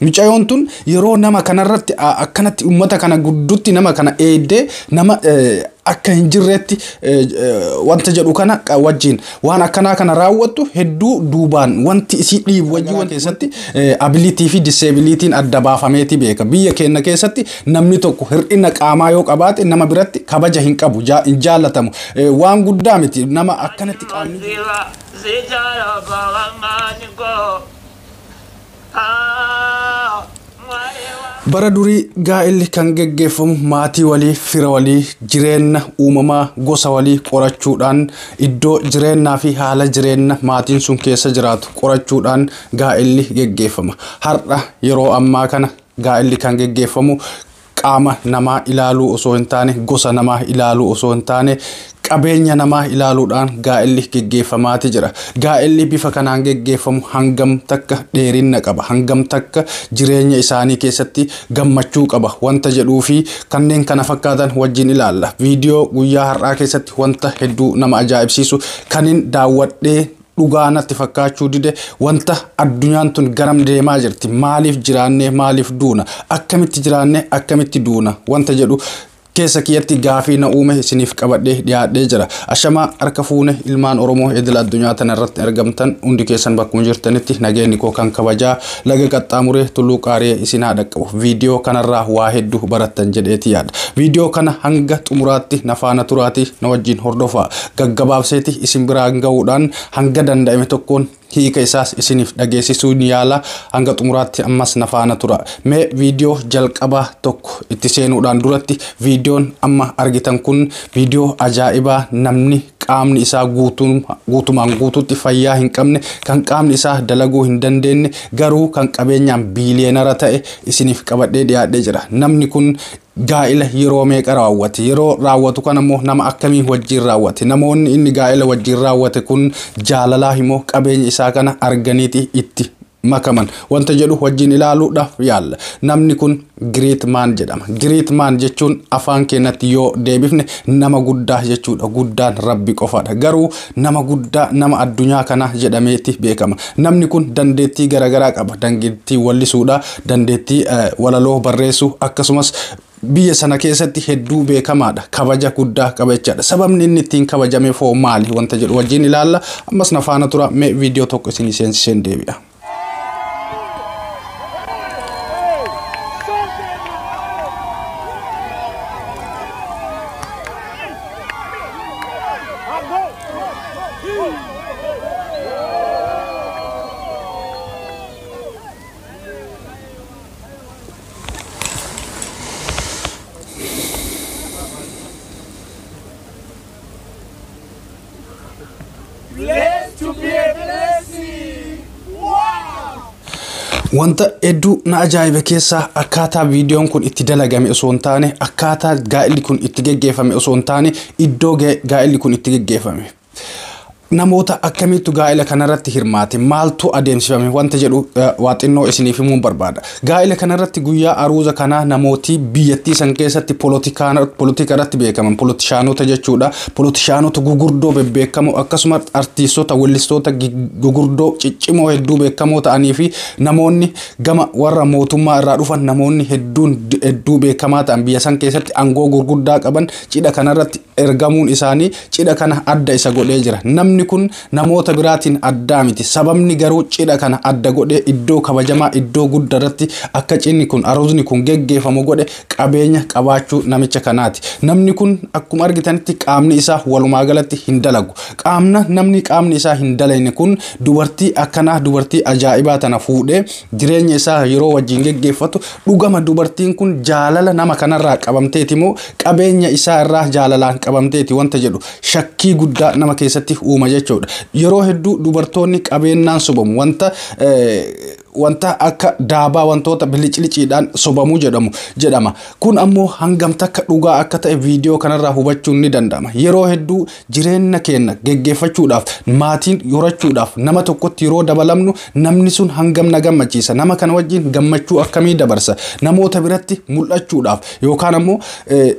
Mucayyoon tun yeroo nama kanarratti akkanatti ummata kana guddutti nama kana eedde nama akka hin jirretti wanta jedhu kana wajjin waan akkanaa kana raawwattu hedduu duubaan wanti isii dhiibu wajjin waan keessatti ability fi disability adda baafameeti beeka. Biyya keenya keessatti namni tokko hir'ina qaamaa yoo qabaate nama biratti kabaja hin qabu, hin jaallatamu. Waan guddaa miti nama akkanatti qaamni bara durii gaa'illi kan geggeeffamu maatii walii, fira walii, jireenya uumamaa gosa walii qorachuudhaan iddoo jireenyaa fi haala jireenya maatiin sun keessa jiraatu qorachuudhaan gaa'illi geggeeffama. Har'a yeroo ammaa kana gaa'illi kan geggeeffamu qaama namaa ilaaluu osoo hin taane, gosa namaa ilaaluu osoo hin taane, qabeenya namaa ilaaluudhaan gaa'illi geggeeffamaati jira. Gaa'illi bifa kanaan geggeeffamu hangam takka dheerina qaba, hangam takka jireenya isaanii keessatti gammachuu qaba wanta jedhuu fi kanneen kana fakkaatan wajjin ilaalla. Viidiyoo guyyaa har'aa keessatti wanta hedduu nama ajaa'ibsiisu kanin daawwadhee dhugaanatti fakkaachuu dide wanta addunyaan tun garam deemaa jirti, maaliif jiraannee maaliif duuna, akkamitti jiraannee akkamitti duuna wanta jedhu keessa kiyyatti gaafii na uume isiniif qabadhee dhiyaadhee jira. Ashamaa harka fuune ilmaan Oromoo idil addunyaa tanarratti argamtan hundi keessan bakkuma jirtanitti nageenyi koo kan kabajaa laga qaxxaamuree tulluu qaaree isin haa dhaqqabu. Viidiyoo kanarraa waa hedduu barattan jedheeti yaada. Viidiyoo kana hanga xumuraatti na faana turaati na wajjin hordofaa. Gaggabaabseeti isin biraan ga'uudhaan hanga danda'ame tokkoon hiika isaas isiniif dhageessisuun yaala. Hanga xumuraatti ammas na faana tura. Mee viidiyoo jalqabaa tokko itti seenuudhaan duratti viidiyoon amma argitan kun viidiyoo ajaa'ibaa namni qaamni isaa guutumaan guututti fayyaa hin qabne, kan qaamni isaa dalaguu hin dandeenye garuu kan qabeenyaan biiliyeenara ta'e isiniif qabadhee dhiyaadhee jira. Namni kun gaa'ila yeroo meeqa raawwate, yeroo raawwatu kan ammoo nama akkamii wajjin raawwate, namoonni inni gaa'ila wajjin raawwate kun jaalalaa himoo qabeenya isaa kana arganiiti itti makaman wanta jedhu wajjin ilaaluudhaaf yaalla. Namni kun Great Man jedhama. Great Man jechuun afaan keenyatti yoo deebifne nama guddaa jechuudha. Guddaan Rabbi qofaadha. Garuu nama guddaa nama addunyaa kana jedhameeti beekama. Namni kun dandeettii garaagaraa qaba. Dandeettii wallisuudha, dandeettii walaloo barreessuu akkasumas biyya sana keessatti hedduu beekamaadha. Kabaja guddaa qaba jechaadha. Sababni inni ittiin kabajameef maali wanta jedhu wajjin ilaalla. Ammas na faana tura. Mee viidiyoo tokko isin seensiseen deebi'a. Wanta hedduu na ajaa'ibe keessaa akkaataa viidiyoon kun itti dalagame osoo hin taane, akkaataa gaa'illi kun itti geggeeffame osoo hin taane, iddoo gaa'illi kun itti geggeeffame. Namoota akkamitti gaa'ila kanarratti hirmaate, maaltu adeemsifame wanta jedhu waa xinnoo isiniif himuun barbaada. Gaa'ila kanarratti guyyaa aruuza kanaa namooti biyyattii san keessatti politika irratti beekaman, politishaanota jechuudha. Politishaanota gugurdoo bebbeekamoo akkasumas artiistota, weellistoota gugurdoo ciccimoo hedduu beekamoo ta'anii fi namoonni gama warra mootummaa irraa dhufan namoonni hedduu beekamaa ta'an biyya san keessatti aangoo gurguddaa qaban cidha kanarratti ergamuun isaanii cidha kana adda isa godhee jira. Namni kun namoota biraatiin addaa miti. Sababni garuu cidha kana adda godhee iddoo kabajamaa iddoo guddaarratti akka cidhi kun aruuzni kun geggeeffamu godhe qabeenya qabaachuu namicha kanaati. Namni kun akkuma argitanitti qaamni isaa walumaa galatti hin dalagu. Namni qaamni isaa hin dalagne kun dubartii akkanaa dubartii ajaa'ibaa tana fuudhee jireenya isaa yeroo wajjin geggeeffatu dhugama dubartiin kun jaalala nama kanarraa qabamteeti moo qabeenya isaa irraa jaalalaan qabamteeti wanta jedhu shakkii guddaa nama keessatti uuma jechuudha. Yeroo hedduu dubartoonni qabeenyaan sobamu wanta akka daabaa wantoota biliciliciidhaan sobamuu jedhama. Kun ammoo hangam takka dhugaa akka ta'e viidiyoo kanarraa hubachuun ni danda'ama. Yeroo hedduu jireenya keenya geggeeffachuudhaaf, maatiin yorachuudhaaf nama tokkotti yeroo dabalamnu namni sun hangam na gammachiisa, nama kana wajjin gammachuu akkamii dabarsa, namoota biratti mul'achuudhaaf yookaan ammoo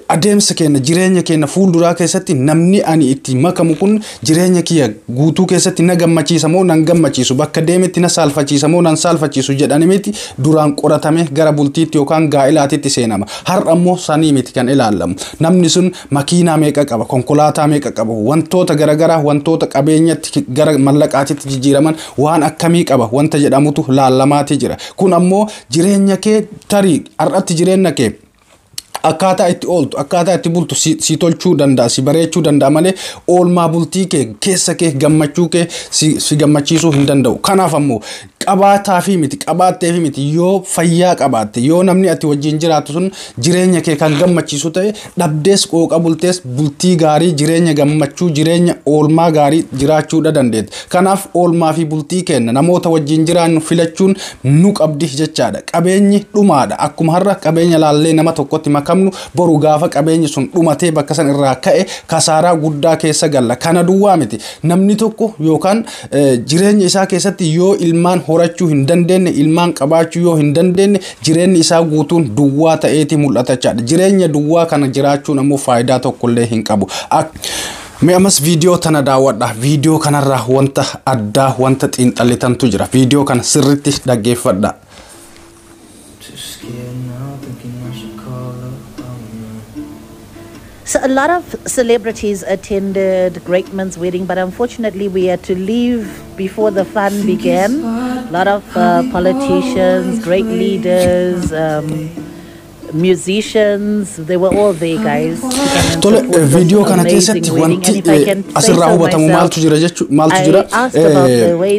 adeemsa keenya jireenya keenya fuulduraa keessatti namni ani itti makamu kun jireenya kiyya guutuu keessatti na gammachiisa moo nan gammachiisu, bakka deemetti na saalfachiisa moo nan saalfachiisu galfachiisu jedhani miti duraan qoratame gara bultiitti yookaan gaa'ilaatitti seenama. Har'a ammoo sanii miti kan ilaalamu. Namni sun makiinaa meeqa qaba, konkolaataa meeqa qaba, wantoota garagaraa wantoota qabeenyatti gara mallaqaatitti jijjiiraman waan akkamii qaba wanta jedhamutu laalamaati jira. Kun ammoo jireenya kee tarii har'atti jireenya kee akkaataa itti ooltu akkaataa itti bultu si tolchuu danda'a, si bareechuu danda'a malee oolmaa bultii kee keessa kee gammachuu kee si gammachiisuu hin danda'u. Kanaaf ammoo qabaataa fi miti qabaattee fi miti yoo fayyaa qabaatte yoo namni ati wajjin jiraatu sun jireenya kee kan gammachiisu ta'e dhabdees qooqa bultees bultii gaarii jireenya gammachuu jireenya oolmaa gaarii jiraachuu dandeetta. Kanaaf oolmaa fi bultii kenna namoota wajjin jiraannu filachuun nu qabdi jechaadha. Qabeenyi dhumaadha. Akkuma har'a qabeenya laallee nama tokkotti makamnu boru gaafa qabeenyi sun dhumatee bakka san irraa ka'e kasaaraa guddaa keessa galla. Kana duwwaa miti namni tokko yookaan jireenya isaa keessatti yoo ilmaan horachuu hin dandeenye ilmaan qabaachuu yoo hin dandeenye jireenyi isaa guutuun duwwaa ta'eeti mul'ata jechaadha. Jireenya duwwaa kana jiraachuun ammoo faayidaa tokkollee hin qabu. Mee ammas viidiyoo tana daawwadha. Viidiyoo kanarraa wanta addaa wanta xiinxallitantu jira. Viidiyoo kana sirriitti dhaggeeffadha. So a lot of celebrities attended Great Man's wedding, but unfortunately we had to leave before the fun began. A lot of politicians, great leaders, musicians, they were all there, guys. Tole video kana keessatti wanti asirraa hubatamu maaltu jira jechu maaltu jira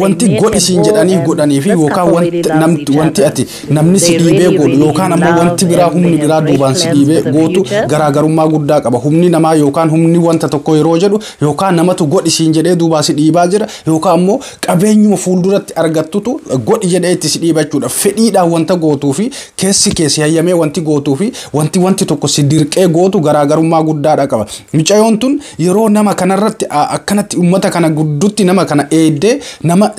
wanti godhisiin jedhanii godhanii fi yookaan wanti ati namni si dhiibee godhu yookaan ammoo wanti biraa humni biraa duubaan si dhiibee gootu garaagarummaa guddaa qaba. Humni namaa yookaan humni wanta tokko yeroo jedhu yookaan namatu godhisiin jedhee duubaa si dhiibaa jira yookaan ammoo qabeenyuma fuulduratti argattutu godhi jedhee itti si dhiibachuudha. Fedhiidhaan wanta gootuu fi keessi hayyamee wanti gootuu fi wanti tokko si dirqee gootu garaagarummaa guddaadha qaba. Mucayyoon tun yeroo nama kanarratti akkanatti ummata kana guddutti nama kana eeddee nama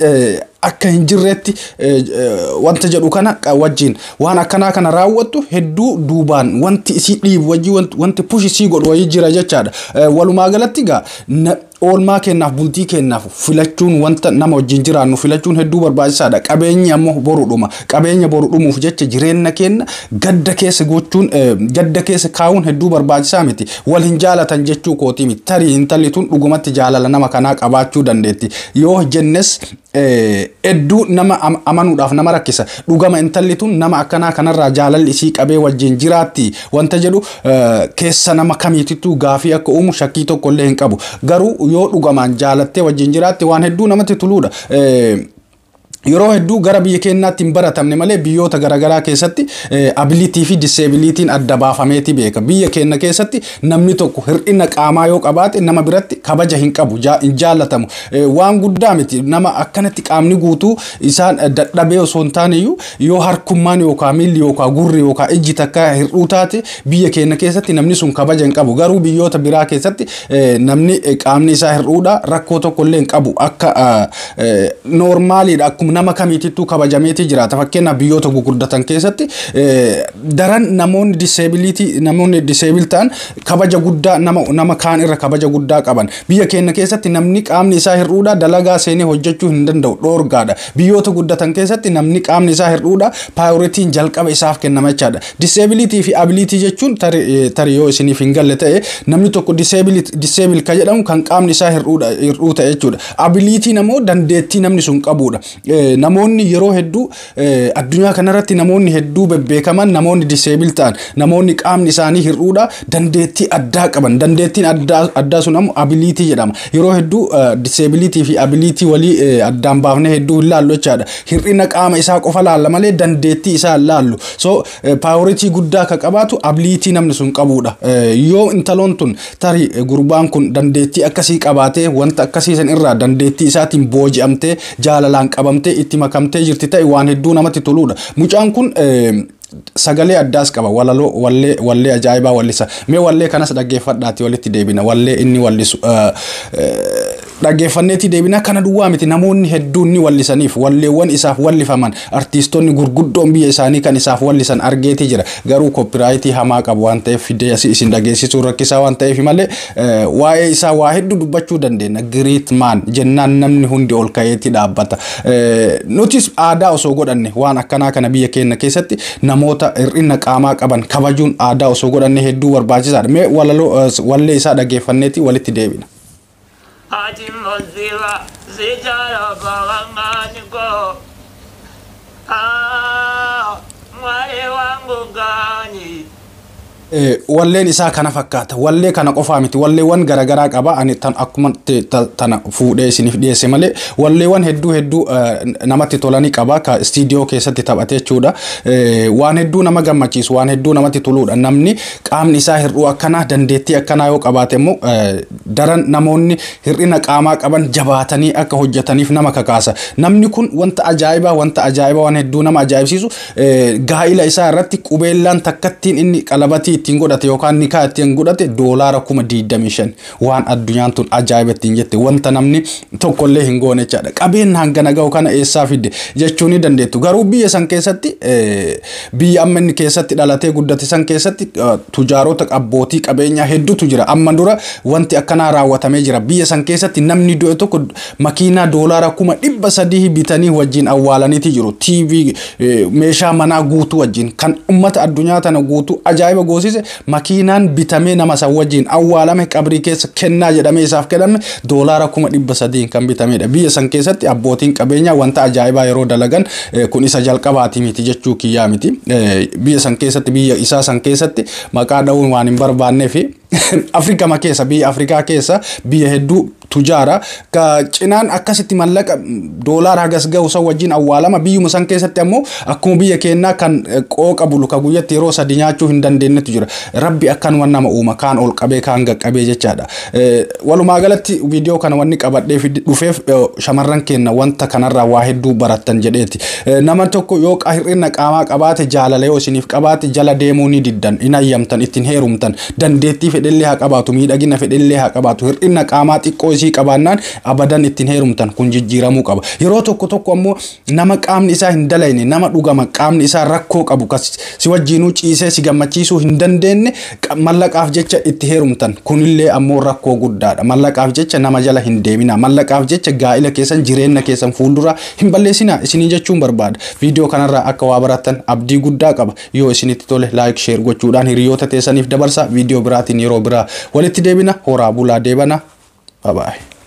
akka hin jirreetti wanta jedhu kana wajjin waan akkanaa kana raawwattu hedduu duubaan wanti isi dhiibu wajji wanti push isi godhu wayii jira jechaadha. Walumaa galatti gaa oolmaa kennaaf bultii kennaaf filachuun wanta nama wajjin jiraannu filachuun hedduu barbaachisaadha. Qabeenyi ammoo boru dhuma. Qabeenya boru dhumuuf jecha jireenya kenna gadda keessa gochuun gadda keessa kaa'uun hedduu barbaachisaa miti. Wal hin jaalatan jechuu kooti miti. Tarii intalli tun dhugumatti jaalala nama kanaa qabaachuu dandeetti. Yoo jennes hedduu nama amanuudhaaf nama rakkisa. Dhugama intalli tun nama akkanaa kanarraa jaalalli isii qabee wajjin jiraatti wanta jedhu keessa nama kamiitittuu gaafii akka uumu shakkii tokkollee hin qabu. Garuu yoo dhugamaan jaalattee wajjin jiraatte waan hedduu namatti toluudha. Yeroo hedduu gara biyya keenyaatti hin baratamne malee biyyoota garagaraa keessatti abilitii fi disabilitiin adda baafameeti beeka. Biyya keenya keessatti namni tokko hir'ina qaamaa yoo qabaate nama biratti kabaja hin qabu, hin jaallatamu. Waan guddaa miti nama akkanatti qaamni guutuu isaan dadhabee osoo hin taaneyyuu yoo harkummaan yookaan miilli yookaan gurri yookaan ijji takka hir'uu taate biyya keenya keessatti namni sun kabaja hin qabu. Garuu biyyoota biraa keessatti namni qaamni isaa hir'uudha rakkoo tokkollee hin qabu. Akka normaaliidha akkuma nama kamiitittuu kabajameeti jiraata. Fakkeenyaaf biyyoota gurguddatan keessatti daran namoonni disable ta'an kabaja guddaa nama kaan irra kabaja guddaa qaban. Biyya keenya keessatti namni qaamni isaa hir'uudha dalagaa seenee hojjechuu hin danda'u dhoorgaadha. Biyyoota guddatan keessatti namni qaamni isaa hir'uudha prioritiin jalqaba isaaf kennama jechaadha. Disability fi ability jechuun tarii yoo isiniif hin galle ta'e namni tokko disable ka jedhamu kan qaamni isaa hir'uu ta'e jechuudha. Ability namoo dandeettii namni sun qabuudha. Namoonni yeroo hedduu addunyaa kanarratti namoonni hedduu bebbeekaman namoonni disable ta'an namoonni qaamni isaanii hir'uudha dandeettii addaa qaban. Dandeettiin addaa sun ammoo ability jedhama. Yeroo hedduu disability fi ability walii addaan baafnee hedduu hin laallu jechaadha. Hir'ina qaama isaa qofa laalla malee dandeettii isaa hin laallu. So priority guddaa ka qabaatu ability namni sun qabuudha. Yoo intaloon tun tarii gurbaan kun dandeettii akkasii qabaatee wanta akkasii san irraa dandeettii isaatiin booji'amtee jaalalaan qabamtee itti makamtee jirti ta'e waan hedduu namatti toluudha. Mucaan kun sagalee addaas qaba. Wallee ajaa'ibaa wallisa. Mee wallee kanas dhaggeeffadhaati walitti deebina. Wallee inni wallisu dhaggeeffanneeti deebina kana duwwaa miti namoonni hedduun ni wallisaniif walleewwan isaaf wallifaman artiistoonni gurguddoon biyya isaanii kan isaaf wallisan argeeti jira garuu koopiraayitii hamaa qabu waan ta'eef fidee asii isin dhageessisuu rakkisaa waan ta'eef malee waa'ee isaa waa hedduu dubbachuu dandeenya great man jennaan namni hundi ol ka'eeti dhaabbata nutis aadaa osoo godhanne waan akkanaa kana biyya keenya keessatti namoota hir'ina qaamaa qaban kabajuun aadaa osoo godhanne hedduu barbaachisaadha mee wallee isaa dhaggeeffanneeti walitti deebina. walleen isaa kana fakkaata wallee kana qofaa miti walleewwan garagaraa qaba ani tan akkuma tana fuudhee isiniif dhiyeesse malee walleewwan hedduu namatti tolanii qaba ka studio keessatti taphatee jechuudha waan hedduu nama gammachiisu waan hedduu namatti toluudha namni qaamni isaa hir'uu akkanaa dandeettii akkanaa yoo qabaate immoo daran namoonni hir'ina qaamaa qaban jabaatanii akka hojjetaniif nama kakaasa namni kun wanta ajaa'ibaa waan hedduu nama ajaa'ibsiisu gaa'ila isaa irratti qubeellaan takkattiin inni qalabatii ittiin godhate yookaan nikaa ittiin godhate $25 waan addunyaan tun ajaa'iba ittiin jette wanta namni tokkollee hin goone jechaadha qabeen hangana ga'u kana eessaa fidde jechuun ni dandeettu garuu biyya san keessatti biyya amma inni keessatti dhalatee guddate san keessatti tujaarota abbootii qabeenyaa hedduutu jira amma dura wanti akkanaa raawwatamee jira biyya san keessatti namni du'e tokko makiinaa $300,000 bitanii wajjin awwaalaniiti jiru TV meeshaa manaa guutuu wajjin kan ummata addunyaa tana guutuu ajaa'iba goosise makiinaan bitamee nama san wajjin awwaalame qabrii keessa kennaa jedhamee isaaf kenname $300,000 kan bitamedha biyya san keessatti abbootiin qabeenyaa wanta ajaa'ibaa yeroo dalagan kun isa jalqabaati miti jechuu kiyyaa miti biyya san keessatti biyya isaa san keessatti maqaa dha'uun waan hin barbaannee fi Afrika keessa biyya Afrikaa keessa biyya hedduu tujaara ka cinaan akkasitti mallaqa doolaara hagas ga'u san wajjin awwaalama biyyuma san keessatti ammoo akkuma biyya keenyaa kan qooqa bulu ka guyyatti yeroo sadi nyaachuu hin dandeenyetu jira rabbi akkanuma nama uuma kaan ol qabee kaan gaqqabee jechaadha walumaa galatti viidiyoo kana wanni qabadhee dhufeef shamarran keenya wanta kanarraa waa hedduu barattan jedheeti nama tokko yoo hir'ina qaamaa qabaate jaalala yoo isiniif qabaate jala deemuu ni diddan hin ayyamtan ittiin heerumtan dandeettii fedhellee haa qabaatu miidhagina fedhellee haa qabaatu hir'ina qaamaa xiqqoo isii qabaannaan abadan ittiin heerumtan kun jijjiiramuu qaba yeroo tokko ammoo nama qaamni isaa hin dalayne nama dhugama qaamni isaa rakkoo qabu si wajjiinuu ciisee si gammachiisuu hin dandeenye mallaqaaf jecha itti heerumtan kunillee ammoo rakkoo guddaadha mallaqaaf jecha nama jala hin deemina mallaqaaf jecha gaa'ila keessan jireenya keessan fuuldura hin balleessina isinii jechuun barbaada viidiyoo kanarraa akka waa barattan abdii guddaa qaba yoo isinitti tole like share gochuudhaan hiriyoota teessaniif dabarsa viidiyoo biraatiin yeroo biraa walitti deebina horaa bulaa deebana bye bye